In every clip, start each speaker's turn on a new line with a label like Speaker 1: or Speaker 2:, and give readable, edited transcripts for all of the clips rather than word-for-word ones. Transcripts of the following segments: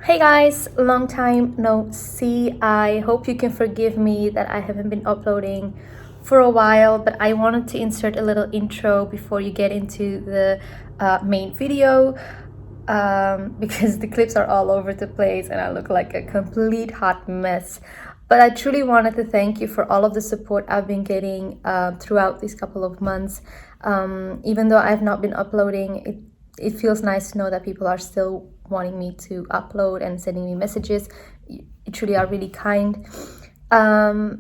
Speaker 1: Hey guys, long time no see. I hope you can forgive me that I haven't been uploading for a while, but I wanted to insert a little intro before you get into the main video because the clips are all over the place and I look like a complete hot mess. But I truly wanted to thank you for all of the support I've been getting throughout these couple of months. Even though I've not been uploading, it feels nice to know that people are still wanting me to upload and sending me messages. You truly are really kind.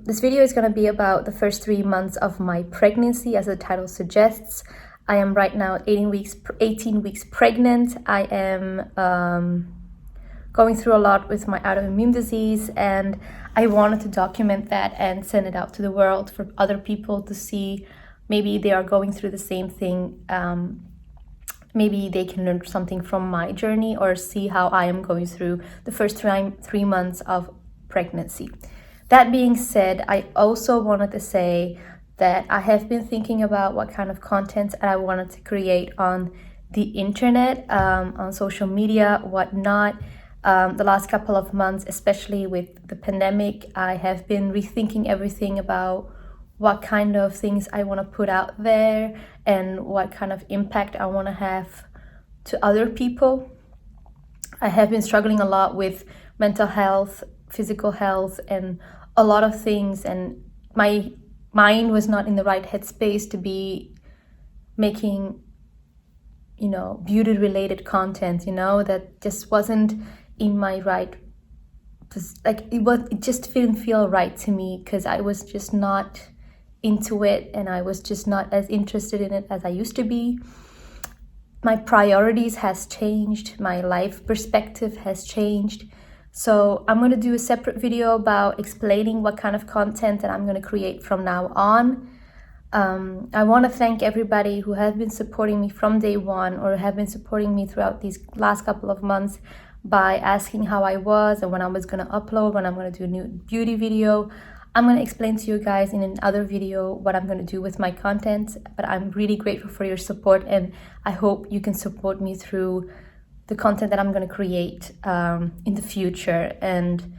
Speaker 1: This video is going to be about the first 3 months of my pregnancy, as the title suggests. I am right now 18 weeks pregnant. I am going through a lot with my autoimmune disease, and I wanted to document that and send it out to the world for other people to see. Maybe they are going through the same thing. Maybe they can learn something from my journey or see how I am going through the first 3 months of pregnancy. That being said, I also wanted to say that I have been thinking about what kind of content I wanted to create on the internet, on social media, whatnot. The last couple of months, especially with the pandemic, I have been rethinking everything about what kind of things I want to put out there and what kind of impact I want to have to other people. I have been struggling a lot with mental health, physical health, and a lot of things, and my mind was not in the right headspace to be making, beauty related content, that just wasn't in my right, it just didn't feel right to me because I was just not into it and I was just not as interested in it as I used to be. My priorities has changed, my life perspective has changed. So I'm going to do a separate video about explaining what kind of content that I'm going to create from now on. I want to thank everybody who has been supporting me from day one or have been supporting me throughout these last couple of months by asking how I was and when I was going to upload, when I'm going to do a new beauty video. I'm going to explain to you guys in another video what I'm going to do with my content, but I'm really grateful for your support and I hope you can support me through the content that I'm going to create in the future. And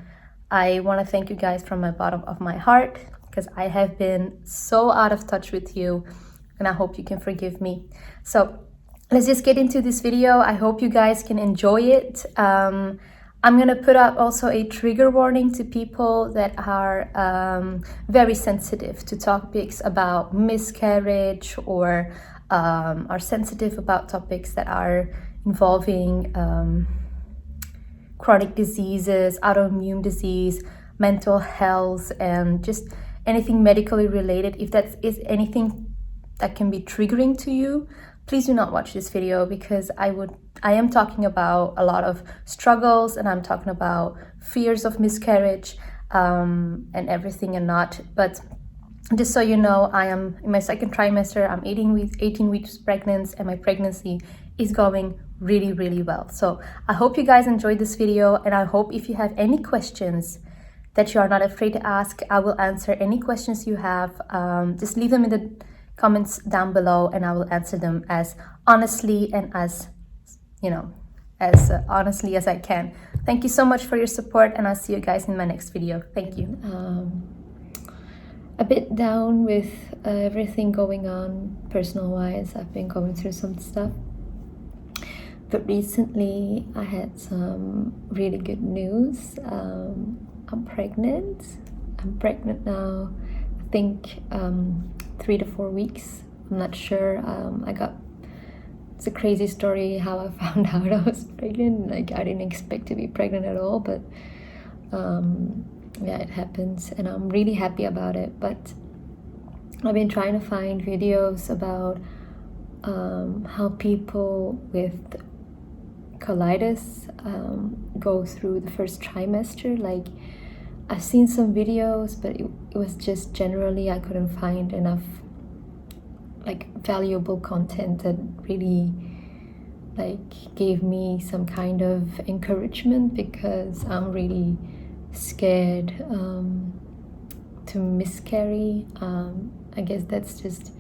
Speaker 1: I want to thank you guys from the bottom of my heart because I have been so out of touch with you and I hope you can forgive me. So let's just get into this video. I hope you guys can enjoy it. I'm going to put up also a trigger warning to people that are very sensitive to topics about miscarriage or are sensitive about topics that are involving chronic diseases, autoimmune disease, mental health, and just anything medically related. If that is anything that can be triggering to you, please do not watch this video because I am talking about a lot of struggles and I'm talking about fears of miscarriage and everything and not. But just so you know, I am in my second trimester. I'm 18 weeks pregnant and my pregnancy is going really, really well. So I hope you guys enjoyed this video and I hope if you have any questions that you are not afraid to ask, I will answer any questions you have. Just leave them in the comments down below and I will answer them as honestly and as honestly as I can. Thank you so much for your support and I'll see you guys in my next video. Thank you. A bit down with everything going on personal wise. I've been going through some stuff, but recently I had some really good news. I'm pregnant now. I think 3 to 4 weeks. I'm not sure. It's a crazy story how I found out I was pregnant. I didn't expect to be pregnant at all, but it happens and I'm really happy about it. But I've been trying to find videos about how people with colitis go through the first trimester. Like, I've seen some videos, but it was just generally I couldn't find enough valuable content that really gave me some kind of encouragement because I'm really scared to miscarry. I guess that's just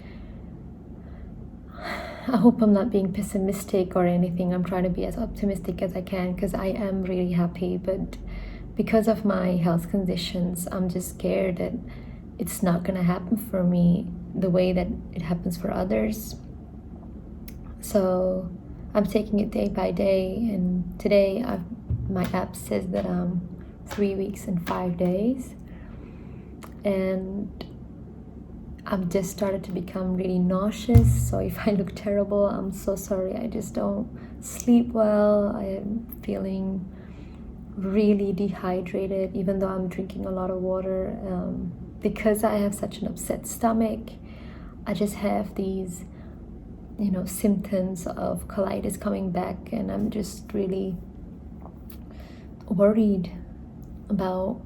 Speaker 1: I hope I'm not being pessimistic or anything. I'm trying to be as optimistic as I can because I am really happy. But because of my health conditions, I'm just scared that it's not going to happen for me the way that it happens for others. So I'm taking it day by day. And today my app says that I'm 3 weeks and 5 days. And I've just started to become really nauseous, so if I look terrible, I'm so sorry. I just don't sleep well. I am feeling really dehydrated, even though I'm drinking a lot of water. Because I have such an upset stomach, I just have these, symptoms of colitis coming back, and I'm just really worried about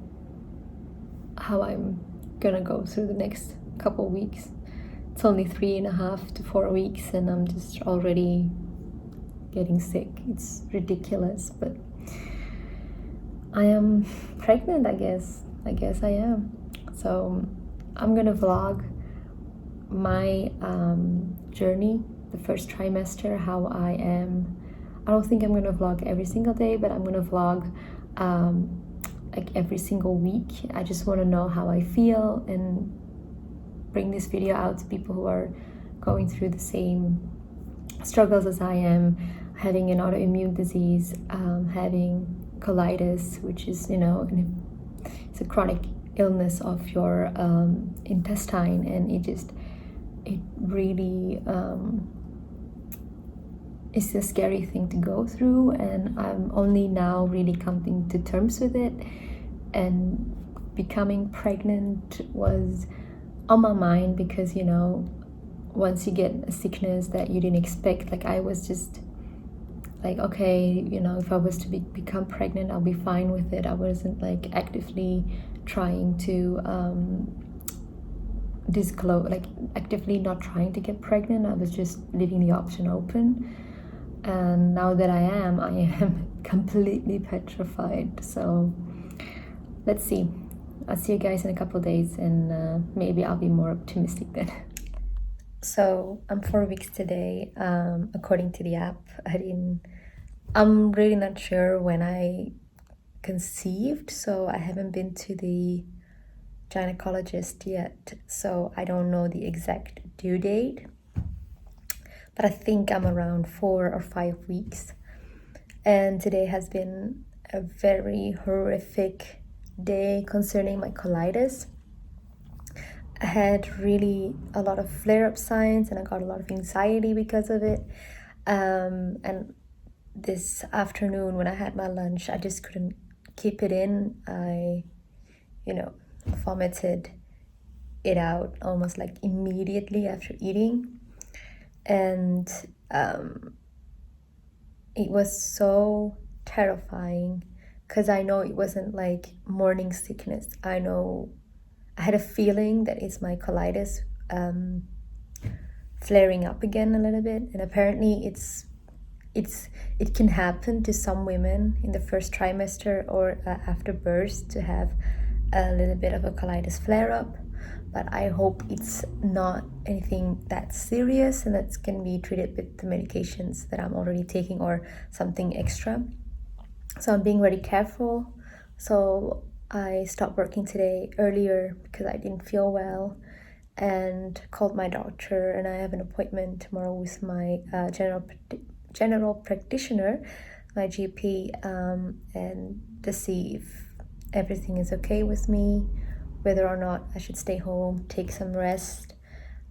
Speaker 1: how I'm gonna go through the next couple weeks. It's only 3.5 to 4 weeks and I'm just already getting sick. It's ridiculous, but I am pregnant, I guess I am. So I'm gonna vlog my journey, the first trimester, how I am. I don't think I'm gonna vlog every single day, but I'm gonna vlog like every single week. I just want to know how I feel and bring this video out to people who are going through the same struggles as I am, having an autoimmune disease, having colitis, which is, it's a chronic illness of your intestine, and it really is a scary thing to go through, and I'm only now really coming to terms with it. And becoming pregnant was on my mind because, once you get a sickness that you didn't expect, like I was just like, okay, if I was to become pregnant, I'll be fine with it. I wasn't like actively trying to disclose, like actively not trying to get pregnant. I was just leaving the option open. And now that I am completely petrified. So let's see. I'll see you guys in a couple of days, and maybe I'll be more optimistic then. So I'm 4 weeks today, according to the app. I'm really not sure when I conceived, so I haven't been to the gynecologist yet, so I don't know the exact due date, but I think I'm around 4 or 5 weeks. And today has been a very horrific day concerning my colitis. I had really a lot of flare-up signs and I got a lot of anxiety because of it. And this afternoon when I had my lunch, I just couldn't keep it in. I, vomited it out almost like immediately after eating. And it was so terrifying because I know it wasn't like morning sickness. I had a feeling that it's my colitis flaring up again a little bit, and apparently it can happen to some women in the first trimester or after birth to have a little bit of a colitis flare up. But I hope it's not anything that serious and that can be treated with the medications that I'm already taking or something extra. So I'm being very careful. So I stopped working today earlier because I didn't feel well and called my doctor, and I have an appointment tomorrow with my general practitioner, my GP, and to see if everything is okay with me, whether or not I should stay home, take some rest.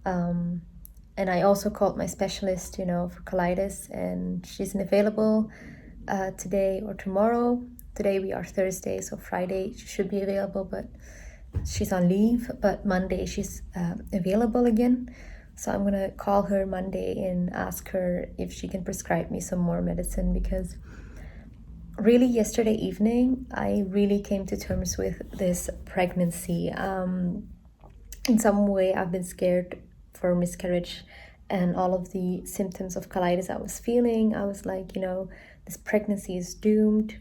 Speaker 1: And I also called my specialist, for colitis, and she's available today or tomorrow. Today we are Thursday, so Friday she should be available, but she's on leave. But Monday she's available again. So I'm gonna call her Monday and ask her if she can prescribe me some more medicine, because really yesterday evening I really came to terms with this pregnancy. In some way I've been scared for miscarriage and all of the symptoms of colitis I was feeling. I was like, this pregnancy is doomed.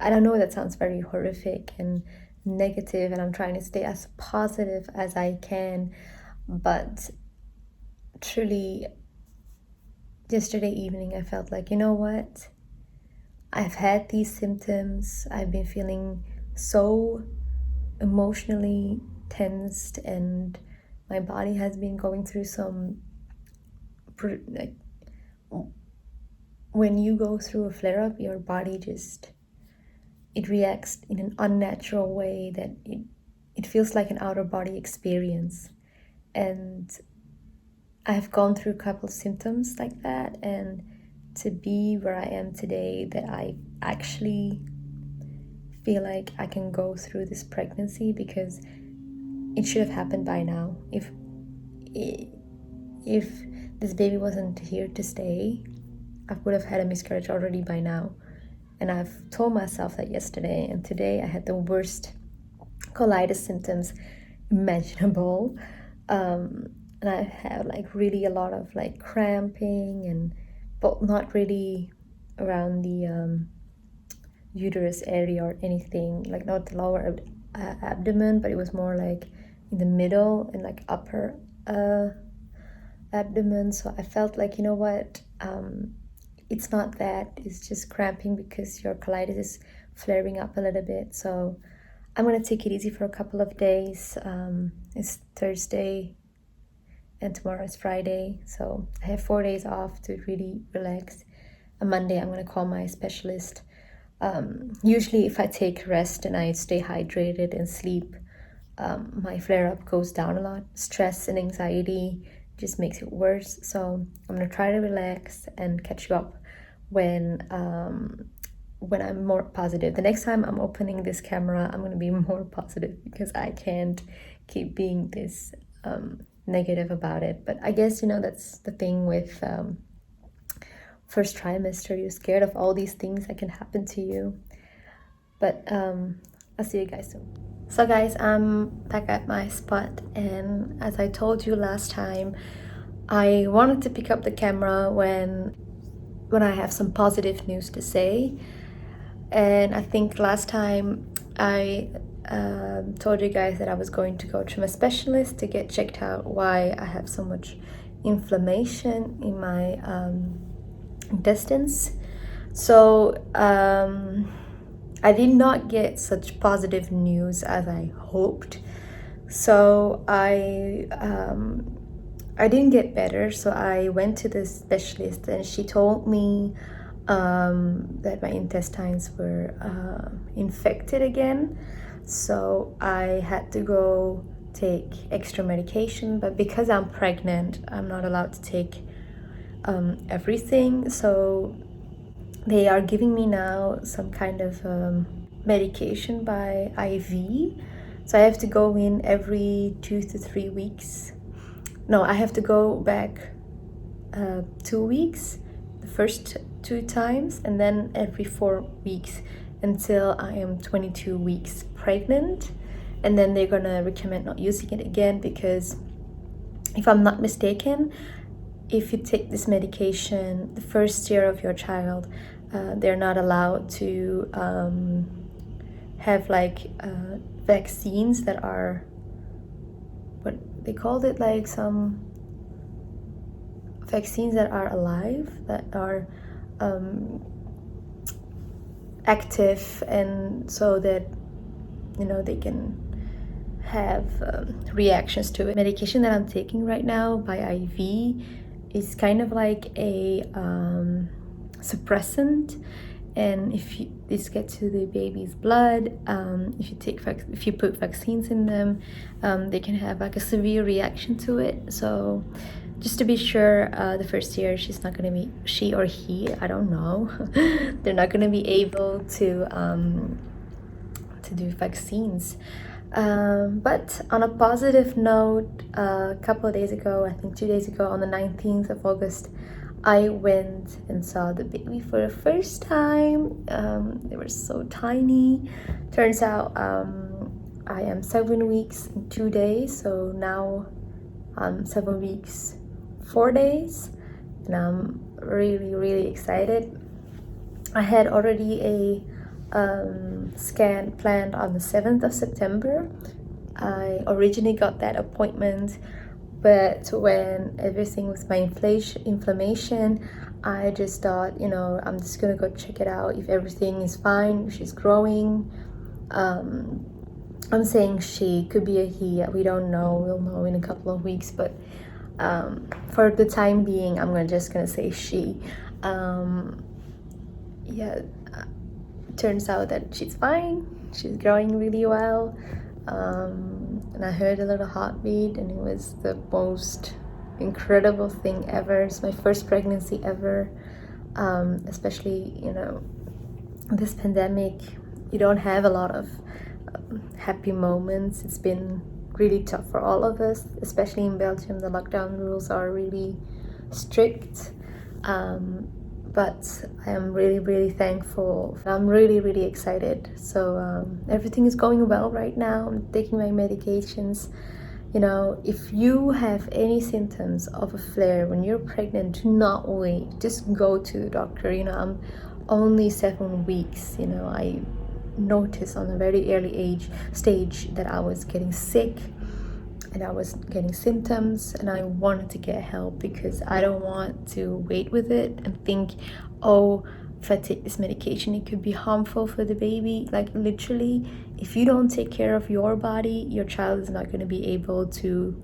Speaker 1: I don't know, that sounds very horrific and negative, and I'm trying to stay as positive as I can, but truly yesterday evening I felt like, you know what? I've had these symptoms. I've been feeling so emotionally tensed, and my body has been going through some like, when you go through a flare-up, your body just, it reacts in an unnatural way that it feels like an outer body experience. And I've gone through a couple of symptoms like that, and to be where I am today, that I actually feel like I can go through this pregnancy, because it should have happened by now. If this baby wasn't here to stay, I would have had a miscarriage already by now. And I've told myself that yesterday, and today I had the worst colitis symptoms imaginable. And I have like really a lot of like cramping, and but not really around the uterus area or anything, like not the lower abdomen, but it was more like in the middle and like upper abdomen. So I felt like, you know what, it's not that, it's just cramping because your colitis is flaring up a little bit. So I'm gonna take it easy for a couple of days. It's Thursday and tomorrow is Friday, so I have 4 days off to really relax. On Monday I'm gonna call my specialist. Usually if I take rest and I stay hydrated and sleep, my flare-up goes down a lot. Stress and anxiety just makes it worse. So I'm gonna try to relax and catch you up when I'm more positive. The next time I'm opening this camera, I'm gonna be more positive, because I can't keep being this negative about it. But I guess, you know, that's the thing with first trimester. You're scared of all these things that can happen to you. But I'll see you guys soon. So guys, I'm back at my spot, and as I told you last time, I wanted to pick up the camera when I have some positive news to say. And I think last time I told you guys that I was going to go to my specialist to get checked out why I have so much inflammation in my intestines. So I did not get such positive news as I hoped. So I didn't get better. So I went to the specialist, and she told me that my intestines were infected again. So I had to go take extra medication, but because I'm pregnant, I'm not allowed to take everything. So they are giving me now some kind of medication by IV. So I have to go in every 2 to 3 weeks. No, I have to go back 2 weeks, the first 2 times, and then every 4 weeks until I am 22 weeks pregnant. And then they're gonna recommend not using it again, because if I'm not mistaken, if you take this medication the first year of your child, they're not allowed to have like vaccines that are, what they called it, like some vaccines that are alive, that are active, and so that, you know, they can have reactions to it. Medication that I'm taking right now by IV is kind of like a suppressant, and if this gets to the baby's blood, if you put vaccines in them, they can have like a severe reaction to it. So just to be sure, the first year she or he, I don't know, they're not gonna be able to do vaccines. But on a positive note, a couple of days ago, I think 2 days ago, on the 19th of August, I went and saw the baby for the first time. They were so tiny. Turns out I am 7 weeks and 2 days, so now I'm 7 weeks 4 days, and I'm really excited. I had already a scan planned on the 7th of September. I originally got that appointment But when everything was my inflammation, I just thought, I'm just gonna go check it out if everything is fine, if she's growing. I'm saying she, could be a he, we don't know, we'll know in a couple of weeks, but for the time being, I'm just gonna say she. Yeah, turns out that she's fine, she's growing really well. And I heard a little heartbeat, and it was the most incredible thing ever. It's my first pregnancy ever, especially, this pandemic. You don't have a lot of happy moments. It's been really tough for all of us, especially in Belgium. The lockdown rules are really strict. But I am really, really thankful. I'm really, really excited. So everything is going well right now. I'm taking my medications. If you have any symptoms of a flare when you're pregnant, do not wait. Just go to the doctor. I'm only 7 weeks. I noticed on a very early stage that I was getting sick and I was getting symptoms, and I wanted to get help because I don't want to wait with it and think, oh, if I take this medication it could be harmful for the baby. Like, literally, if you don't take care of your body, your child is not going to be able to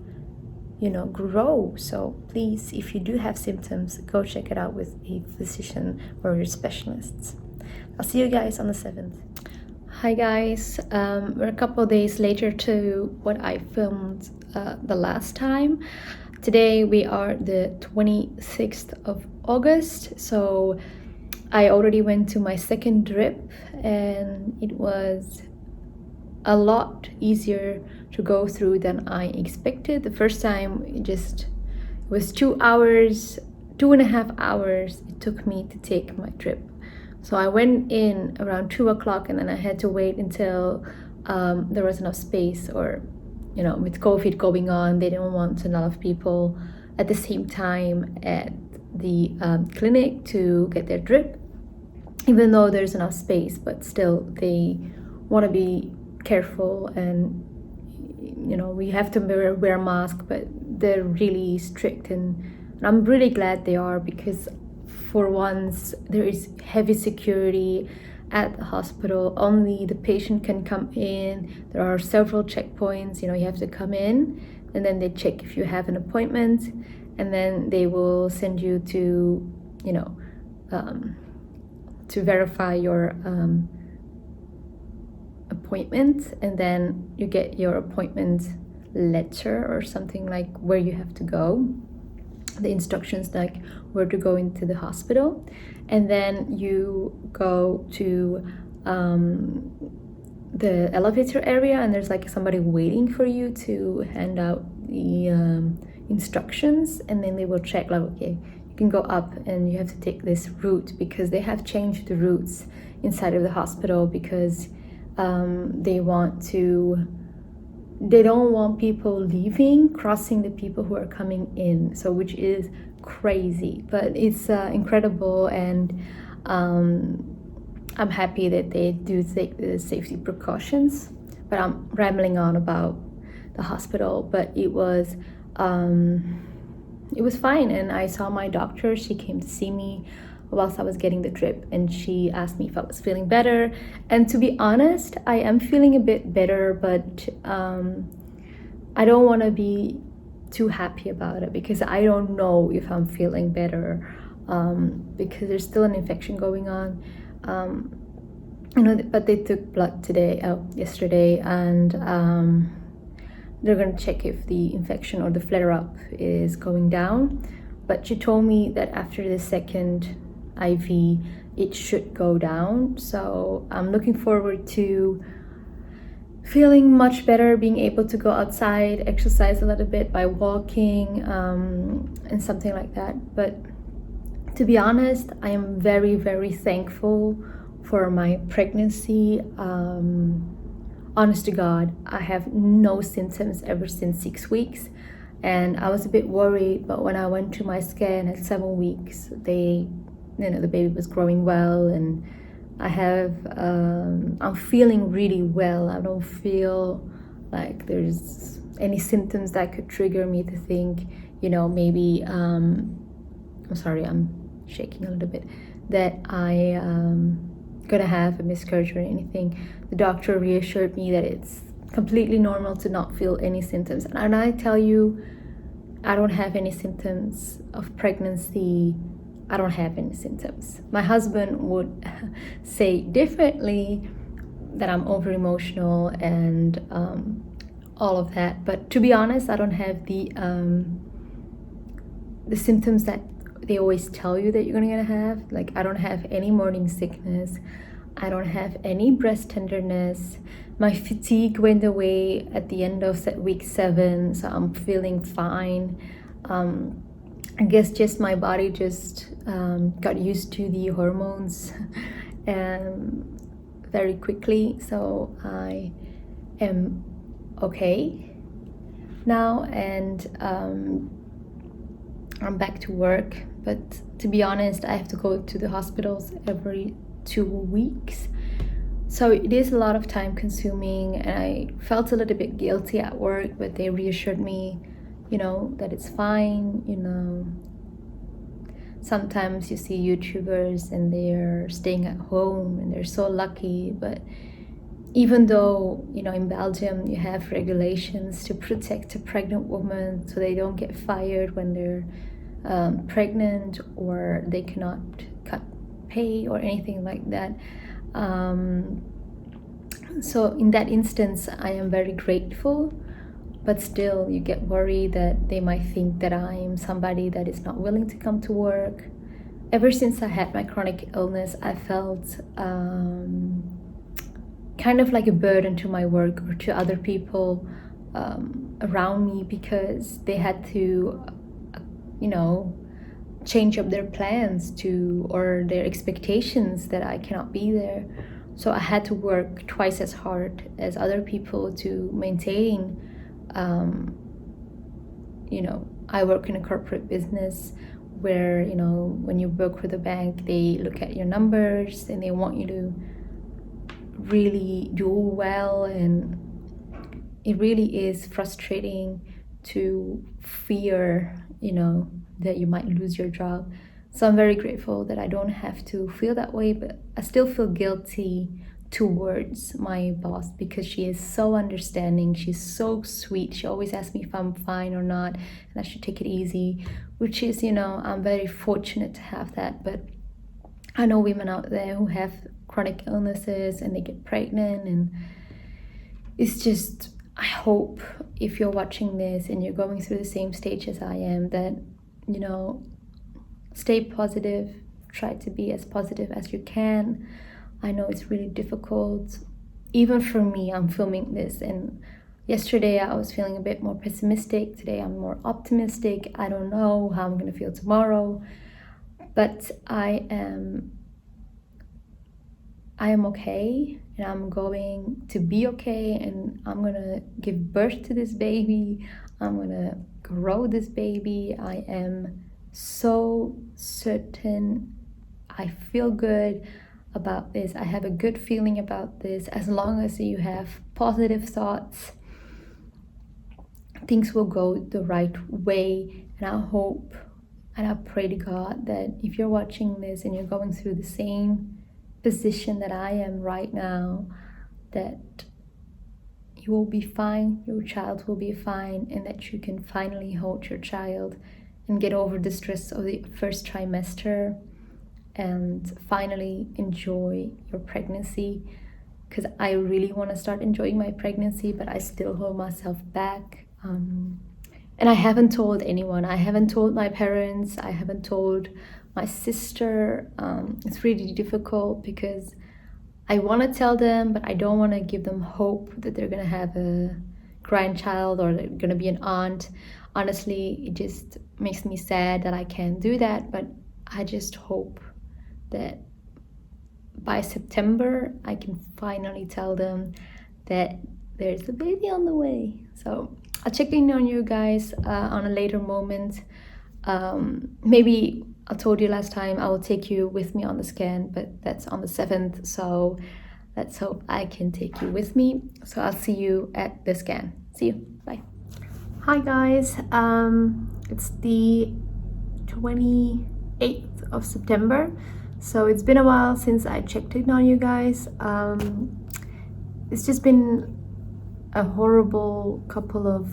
Speaker 1: grow. So please, if you do have symptoms, go check it out with a physician or your specialists. I'll see you guys on the 7th. Hi guys, we're a couple of days later to what I filmed the last time. Today we are the 26th of August, so I already went to my second drip and it was a lot easier to go through than I expected. The first time it was 2 hours, 2.5 hours it took me to take my drip. So I went in around 2 o'clock and then I had to wait until there was enough space, or with COVID going on, they didn't want a lot of people at the same time at the clinic to get their drip, even though there's enough space, but still they want to be careful, and we have to wear a mask, but they're really strict, and I'm really glad they are, because for once there is heavy security at the hospital. Only the patient can come in. There are several checkpoints. You have to come in and then they check if you have an appointment, and then they will send you to to verify your appointment, and then you get your appointment letter or something, like where you have to go, the instructions like where to go into the hospital, and then you go to the elevator area, and there's like somebody waiting for you to hand out the instructions, and then they will check like, okay, you can go up and you have to take this route, because they have changed the routes inside of the hospital, because they don't want people leaving, crossing the people who are coming in. So, which is crazy, but it's incredible, and I'm happy that they do take the safety precautions. But I'm rambling on about the hospital, but it was fine, and I saw my doctor. She came to see me whilst I was getting the drip, and she asked me if I was feeling better, and to be honest, I am feeling a bit better, but I don't want to be too happy about it, because I don't know if I'm feeling better, because there's still an infection going on, but they took blood yesterday, and they're going to check if the infection or the flare-up is going down. But she told me that after the second IV it should go down, so I'm looking forward to feeling much better, being able to go outside, exercise a little bit by walking, and something like that. But to be honest, I am very, very thankful for my pregnancy. Honest to God, I have no symptoms ever since 6 weeks, and I was a bit worried, but when I went to my scan at 7 weeks, the baby was growing well, and I'm feeling really well. I don't feel like there's any symptoms that could trigger me to think, you know, maybe I'm sorry, I'm shaking a little bit, that I gonna have a miscarriage or anything. The doctor reassured me that it's completely normal to not feel any symptoms. And I tell you, I don't have any symptoms of pregnancy. I don't have any symptoms. My husband would say differently, that I'm over emotional and all of that. But to be honest, I don't have the symptoms that they always tell you that you're gonna have. Like, I don't have any morning sickness. I don't have any breast tenderness. My fatigue went away at the end of week 7, so I'm feeling fine. I guess just my body just got used to the hormones very quickly, so I am okay now, and I'm back to work. But to be honest, I have to go to the hospitals every 2 weeks, so it is a lot of time consuming, and I felt a little bit guilty at work, but they reassured me, you know, that it's fine. You know, sometimes you see YouTubers and they're staying at home and they're so lucky, but even though, you know, in Belgium you have regulations to protect a pregnant woman so they don't get fired when they're pregnant, or they cannot cut pay or anything like that. So in that instance, I am very grateful, but still you get worried that they might think that I'm somebody that is not willing to come to work. Ever since I had my chronic illness, I felt kind of like a burden to my work or to other people around me, because they had to, you know, change up their plans to, or their expectations that I cannot be there. So I had to work twice as hard as other people to maintain, you know, I work in a corporate business where, you know, when you work for the bank, they look at your numbers and they want you to really do well, and it really is frustrating to fear, you know, that you might lose your job. So I'm very grateful that I don't have to feel that way, but I still feel guilty towards my boss because she is so understanding. She's so sweet. She always asks me if I'm fine or not, and I should take it easy, which is, you know, I'm very fortunate to have that. But I know women out there who have chronic illnesses and they get pregnant, and it's just, I hope if you're watching this and you're going through the same stage as I am, that, you know, stay positive, try to be as positive as you can. I know it's really difficult. Even for me, I'm filming this, and yesterday I was feeling a bit more pessimistic. Today I'm more optimistic. I don't know how I'm gonna feel tomorrow, but I am okay, and I'm going to be okay, and I'm gonna give birth to this baby. I'm gonna grow this baby. I am so certain. I feel good about this. I have a good feeling about this. As long as you have positive thoughts, things will go the right way. And I hope and I pray to God that if you're watching this and you're going through the same position that I am right now, that you will be fine, your child will be fine, and that you can finally hold your child and get over the stress of the first trimester and finally enjoy your pregnancy. Because I really want to start enjoying my pregnancy, but I still hold myself back. And I haven't told anyone. I haven't told my parents. I haven't told my sister. It's really difficult because I want to tell them, but I don't want to give them hope that they're going to have a grandchild or they're going to be an aunt. Honestly, it just makes me sad that I can't do that, but I just hope that by September I can finally tell them that there's a baby on the way. So I'll check in on you guys on a later moment. Maybe I told you last time I will take you with me on the scan, but that's on the 7th. So let's hope I can take you with me. So I'll see you at the scan. See you. Bye. Hi guys. It's the 28th of September. So it's been a while since I checked in on you guys. It's just been a horrible couple of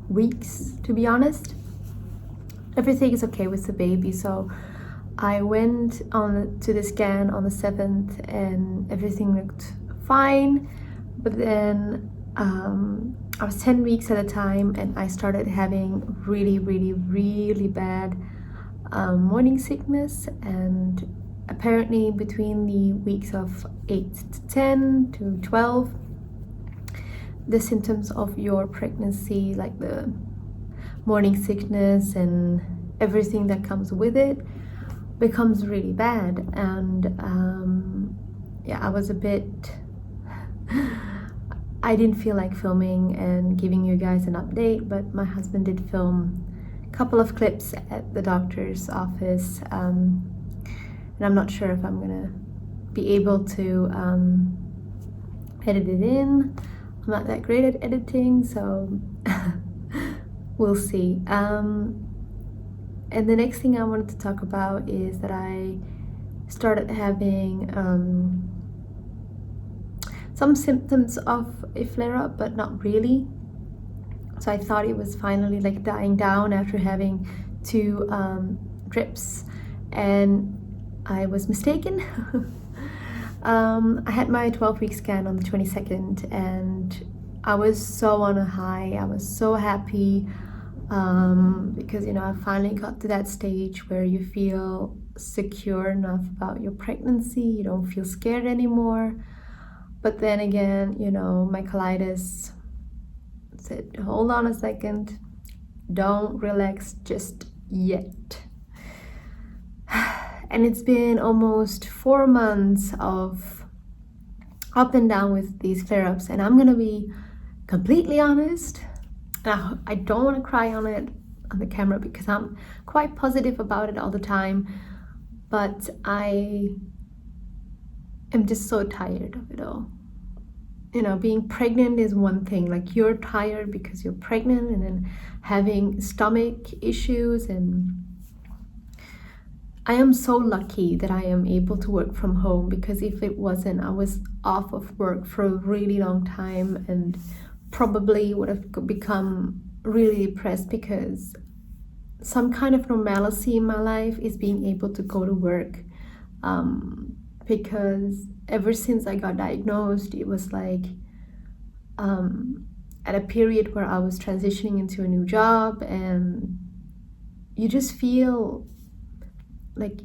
Speaker 1: weeks, to be honest. Everything is okay with the baby, so I went on to the scan on the 7th and everything looked fine, but then I was 10 weeks at a time and I started having really bad morning sickness, and apparently between the weeks of 8 to 10 to 12, the symptoms of your pregnancy, like the morning sickness and everything that comes with it, becomes really bad. And yeah, I was a bit I didn't feel like filming and giving you guys an update, but my husband did film a couple of clips at the doctor's office, and I'm not sure if I'm gonna be able to edit it in. I'm not that great at editing, so we'll see. And the next thing I wanted to talk about is that I started having some symptoms of a flare-up, but not really. So I thought it was finally like dying down after having 2 drips, and I was mistaken. I had my 12-week scan on the 22nd and I was so on a high. I was so happy because, you know, I finally got to that stage where you feel secure enough about your pregnancy. You don't feel scared anymore. But then again, you know, my colitis said, hold on a second, don't relax just yet. And it's been almost 4 months of up and down with these flare-ups, and I'm gonna be completely honest. I don't want to cry on it on the camera because I'm quite positive about it all the time, but I am just so tired of it all. You know, being pregnant is one thing, like you're tired because you're pregnant, and then having stomach issues. And I am so lucky that I am able to work from home, because if it wasn't, I was off of work for a really long time and probably would have become really depressed, because some kind of normalcy in my life is being able to go to work. Because ever since I got diagnosed, it was like at a period where I was transitioning into a new job, and you just feel like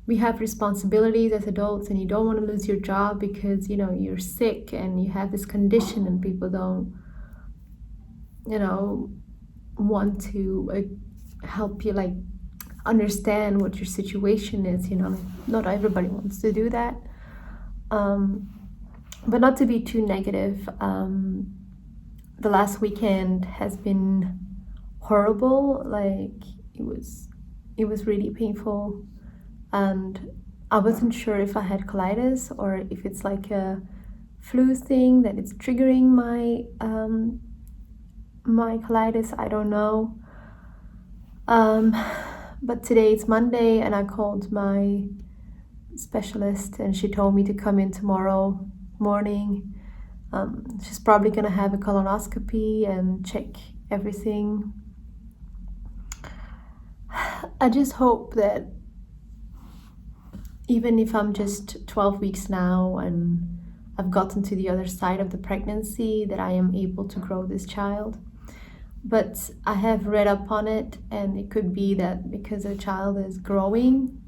Speaker 1: we have responsibilities as adults, and you don't want to lose your job because, you know, you're sick and you have this condition, and people don't, you know, want to help you, like, understand what your situation is. You know, like, not everybody wants to do that. But not to be too negative, the last weekend has been horrible. Like, it was really painful, and I wasn't sure if I had colitis or if it's like a flu thing that it's triggering my my colitis. I don't know. But today it's Monday, and I called my specialist, and she told me to come in tomorrow morning. She's probably gonna have a colonoscopy and check everything. I just hope that even if I'm just 12 weeks now and I've gotten to the other side of the pregnancy, that I am able to grow this child. But I have read up on it, and it could be that because the child is growing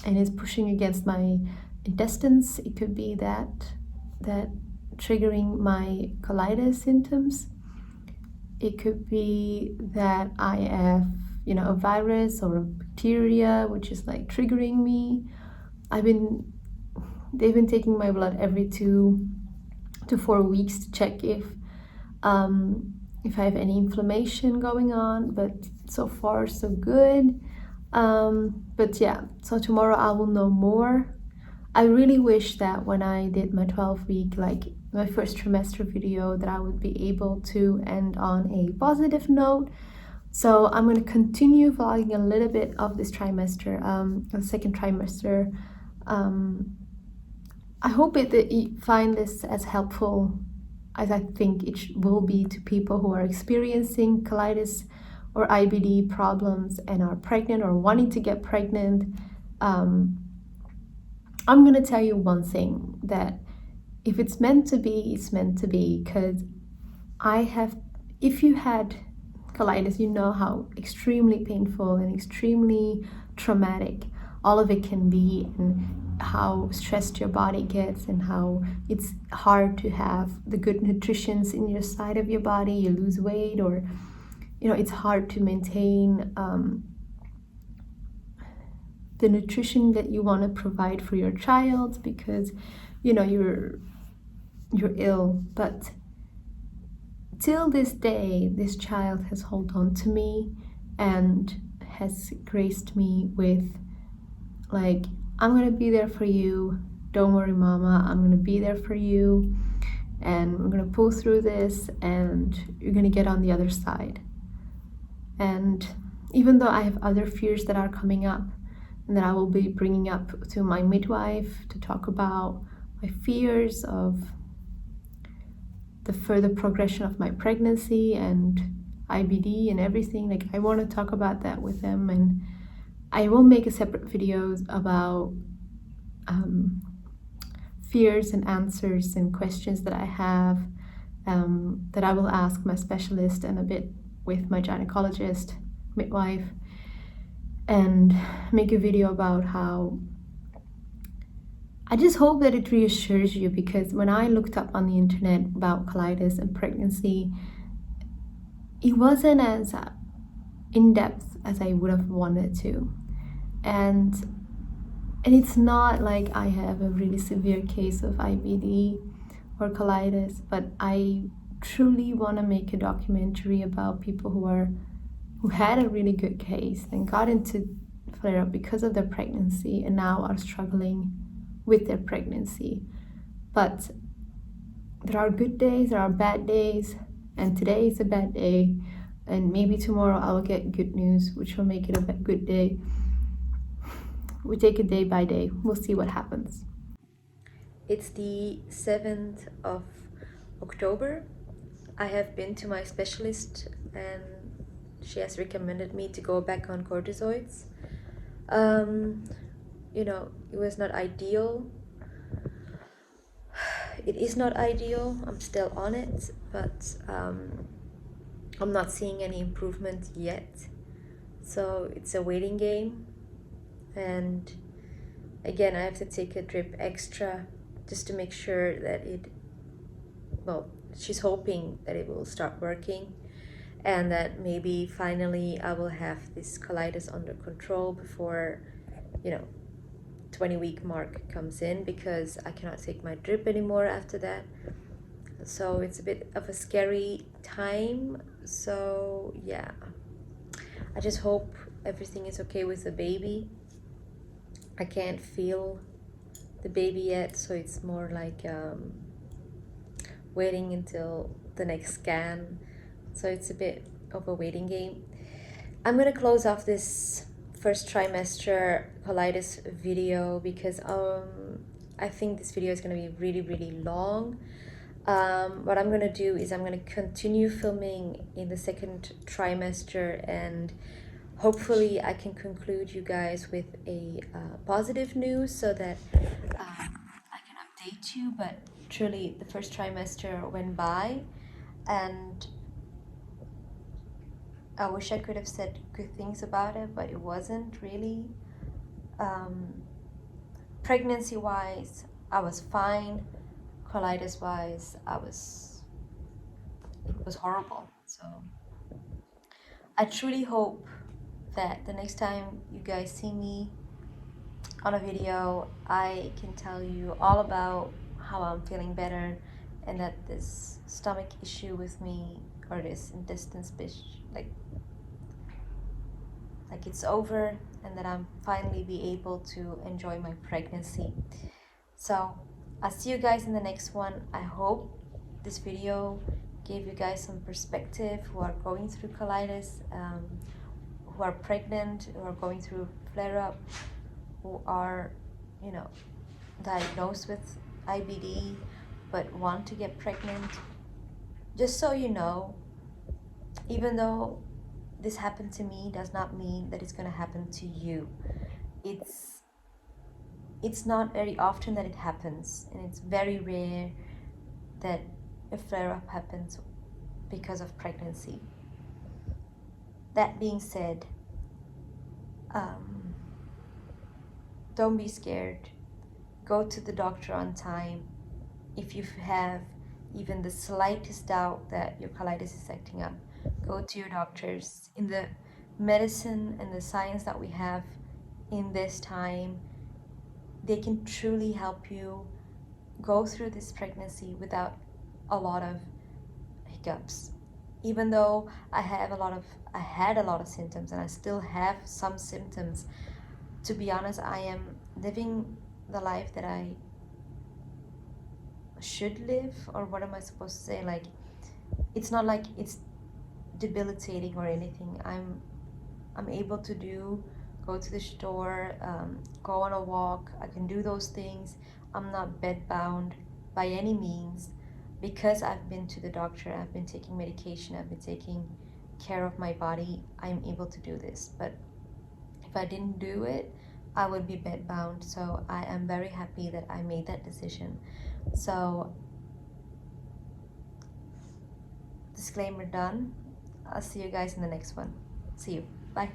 Speaker 1: and is pushing against my intestines, it could be that triggering my colitis symptoms. It could be that I have, you know, a virus or a bacteria which is like triggering me. They've been taking my blood every 2 to 4 weeks to check if I have any inflammation going on, but so far so good. But yeah, so tomorrow I will know more. I really wish that when I did my 12-week, like my first trimester video, that I would be able to end on a positive note. So I'm going to continue vlogging a little bit of this trimester, the second trimester. I hope that you find this as helpful as I think it will be to people who are experiencing colitis or IBD problems and are pregnant or wanting to get pregnant. I'm going to tell you one thing, that if it's meant to be, it's meant to be, because if you had colitis, you know how extremely painful and extremely traumatic all of it can be, and how stressed your body gets, and how it's hard to have the good nutritions in your side of your body. You lose weight, or it's hard to maintain the nutrition that you want to provide for your child, because you're ill. But till this day, this child has held on to me and has graced me with, like, I'm gonna be there for you, don't worry mama, I'm gonna be there for you, and we're gonna pull through this, and you're gonna get on the other side. And even though I have other fears that are coming up and that I will be bringing up to my midwife to talk about, my fears of the further progression of my pregnancy and IBD and everything, like, I want to talk about that with them, and I will make a separate video about fears and answers and questions that I have, that I will ask my specialist and a bit with my gynecologist, midwife, and make a video about how I just hope that it reassures you, because when I looked up on the internet about colitis and pregnancy, it wasn't as in-depth as I would have wanted to. And it's not like I have a really severe case of IBD or colitis, but I truly want to make a documentary about people who had a really good case and got into flare-up because of their pregnancy and now are struggling with their pregnancy. But there are good days, there are bad days, and today is a bad day, and maybe tomorrow I will get good news, which will make it a good day. We take it day by day. We'll see what happens. It's the 7th of October. I have been to my specialist and she has recommended me to go back on cortisoids. It was not ideal. It is not ideal. I'm still on it, but I'm not seeing any improvement yet. So it's a waiting game. And again, I have to take a drip extra just to make sure that she's hoping that it will start working and that maybe finally I will have this colitis under control before 20-week mark comes in, because I cannot take my drip anymore after that. So it's a bit of a scary time. So yeah, I just hope everything is okay with the baby. I can't feel the baby yet, so it's more like waiting until the next scan. So it's a bit of a waiting game. I'm gonna close off this first trimester colitis video because I think this video is gonna be really, really long. What I'm gonna do is I'm gonna continue filming in the second trimester, and hopefully I can conclude you guys with a positive news so that I can update you. But truly, the first trimester went by and I wish I could have said good things about it, but it wasn't really. Pregnancy wise, I was fine. Colitis wise, it was horrible. So I truly hope that the next time you guys see me on a video, I can tell you all about how I'm feeling better and that this stomach issue with me, or this intestine like it's over, and that I'm finally be able to enjoy my pregnancy. So I'll see you guys in the next one. I hope this video gave you guys some perspective who are going through colitis, who are pregnant, who are going through flare-up, who are, you know, diagnosed with IBD but want to get pregnant. Just so you know, even though this happened to me does not mean that it's going to happen to you. It's not very often that it happens, and it's very rare that a flare-up happens because of pregnancy. That being said, don't be scared. Go to the doctor on time. If you have even the slightest doubt that your colitis is acting up, go to your doctors. In the medicine and the science that we have in this time, they can truly help you go through this pregnancy without a lot of hiccups. Even though I had a lot of symptoms, and I still have some symptoms, to be honest, I am living the life that I should live, or what am I supposed to say? Like, it's not like it's debilitating or anything. I'm able to go to the store, go on a walk. I can do those things. I'm not bedbound by any means, because I've been to the doctor, I've been taking medication, I've been taking care of my body. I'm able to do this. But if I didn't do it, I would be bedbound. So I am very happy that I made that decision. So, disclaimer done. I'll see you guys in the next one. See you. Bye.